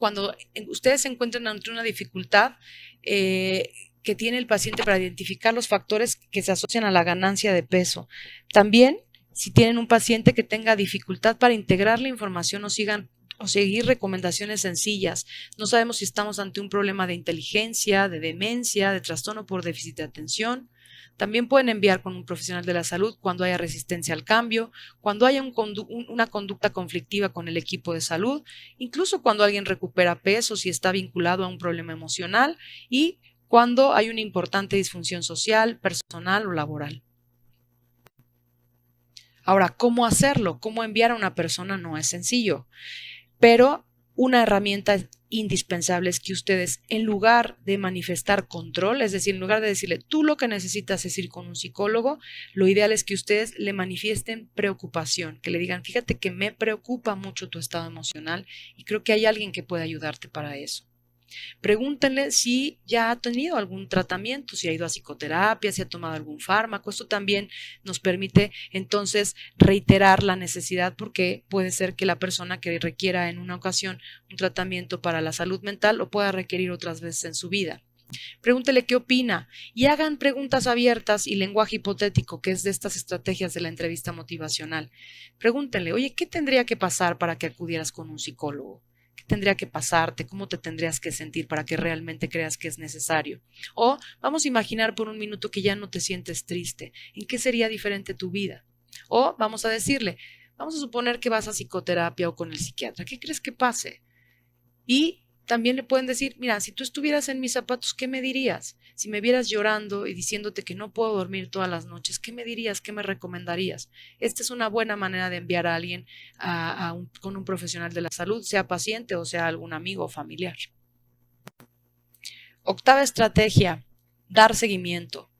Speaker 1: ustedes se encuentren ante una dificultad que tiene el paciente para identificar los factores que se asocian a la ganancia de peso. También si tienen un paciente que tenga dificultad para integrar la información o seguir recomendaciones sencillas. No sabemos si estamos ante un problema de inteligencia, de demencia, de trastorno por déficit de atención. También pueden enviar con un profesional de la salud cuando haya resistencia al cambio, cuando haya una conducta conflictiva con el equipo de salud, incluso cuando alguien recupera peso, si está vinculado a un problema emocional y cuando hay una importante disfunción social, personal o laboral. Ahora, ¿cómo hacerlo? ¿Cómo enviar a una persona? No es sencillo, pero una herramienta indispensable es que ustedes, en lugar de manifestar control, es decir, en lugar de decirle tú lo que necesitas es ir con un psicólogo, lo ideal es que ustedes le manifiesten preocupación, que le digan, fíjate que me preocupa mucho tu estado emocional y creo que hay alguien que puede ayudarte para eso. Pregúntenle si ya ha tenido algún tratamiento, si ha ido a psicoterapia, si ha tomado algún fármaco. Esto también nos permite entonces reiterar la necesidad, porque puede ser que la persona que requiera en una ocasión un tratamiento para la salud mental lo pueda requerir otras veces en su vida. Pregúntele qué opina y hagan preguntas abiertas y lenguaje hipotético, que es de estas estrategias de la entrevista motivacional. Pregúntenle, oye, ¿qué tendría que pasar para que acudieras con un psicólogo? ¿Qué tendría que pasarte? ¿Cómo te tendrías que sentir para que realmente creas que es necesario? O vamos a imaginar por un minuto que ya no te sientes triste. ¿En qué sería diferente tu vida? O vamos a decirle, vamos a suponer que vas a psicoterapia o con el psiquiatra. ¿Qué crees que pase? Y también le pueden decir, mira, si tú estuvieras en mis zapatos, ¿qué me dirías? Si me vieras llorando y diciéndote que no puedo dormir todas las noches, ¿qué me dirías? ¿Qué me recomendarías? Esta es una buena manera de enviar a alguien con un profesional de la salud, sea paciente o sea algún amigo o familiar. Octava estrategia, dar seguimiento.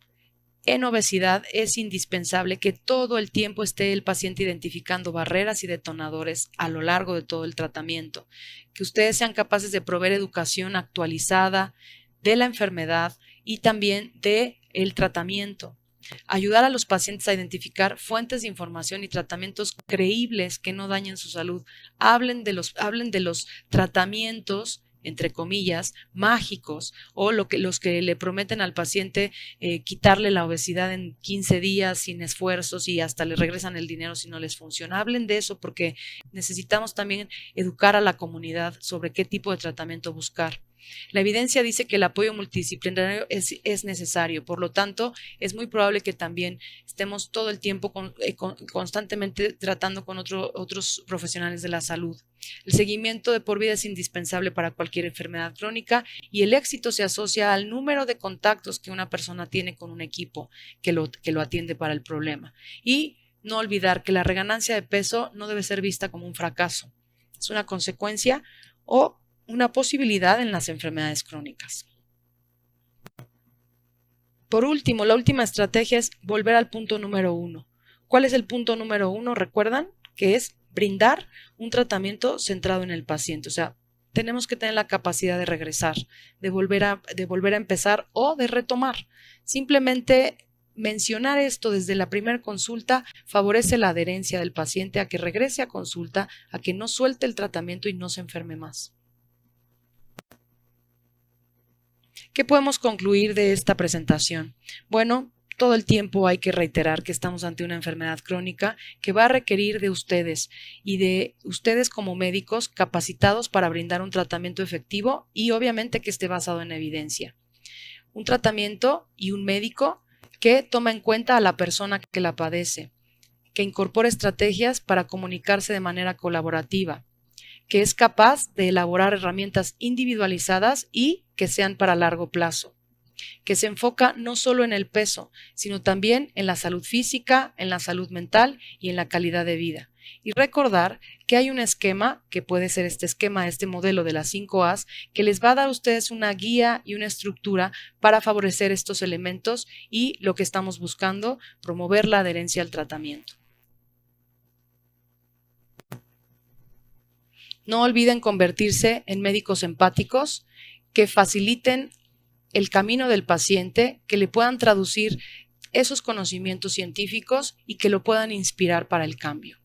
Speaker 1: En obesidad es indispensable que todo el tiempo esté el paciente identificando barreras y detonadores a lo largo de todo el tratamiento, que ustedes sean capaces de proveer educación actualizada de la enfermedad y también del tratamiento. Ayudar a los pacientes a identificar fuentes de información y tratamientos creíbles que no dañen su salud. Hablen de los tratamientos, entre comillas, mágicos, o los que le prometen al paciente quitarle la obesidad en 15 días sin esfuerzos y hasta le regresan el dinero si no les funciona. Hablen de eso, porque necesitamos también educar a la comunidad sobre qué tipo de tratamiento buscar. La evidencia dice que el apoyo multidisciplinario es necesario, por lo tanto, es muy probable que también estemos todo el tiempo constantemente tratando con otros profesionales de la salud. El seguimiento de por vida es indispensable para cualquier enfermedad crónica y el éxito se asocia al número de contactos que una persona tiene con un equipo que lo atiende para el problema. Y no olvidar que la reganancia de peso no debe ser vista como un fracaso. Es una consecuencia o una posibilidad en las enfermedades crónicas. Por último, la última estrategia es volver al punto número 1. ¿Cuál es el punto número 1? ¿Recuerdan? Que es brindar un tratamiento centrado en el paciente. O sea, tenemos que tener la capacidad de regresar, de volver a empezar o de retomar. Simplemente mencionar esto desde la primera consulta favorece la adherencia del paciente a que regrese a consulta, a que no suelte el tratamiento y no se enferme más. ¿Qué podemos concluir de esta presentación? Bueno, todo el tiempo hay que reiterar que estamos ante una enfermedad crónica que va a requerir de ustedes y de ustedes como médicos capacitados para brindar un tratamiento efectivo y obviamente que esté basado en evidencia. Un tratamiento y un médico que toma en cuenta a la persona que la padece, que incorpora estrategias para comunicarse de manera colaborativa, que es capaz de elaborar herramientas individualizadas y que sean para largo plazo. que se enfoca no solo en el peso, sino también en la salud física, en la salud mental y en la calidad de vida. Y recordar que hay un esquema, que puede ser este esquema, este modelo de las 5 A's, que les va a dar a ustedes una guía y una estructura para favorecer estos elementos y lo que estamos buscando, promover la adherencia al tratamiento. No olviden convertirse en médicos empáticos que faciliten el camino del paciente, que le puedan traducir esos conocimientos científicos y que lo puedan inspirar para el cambio.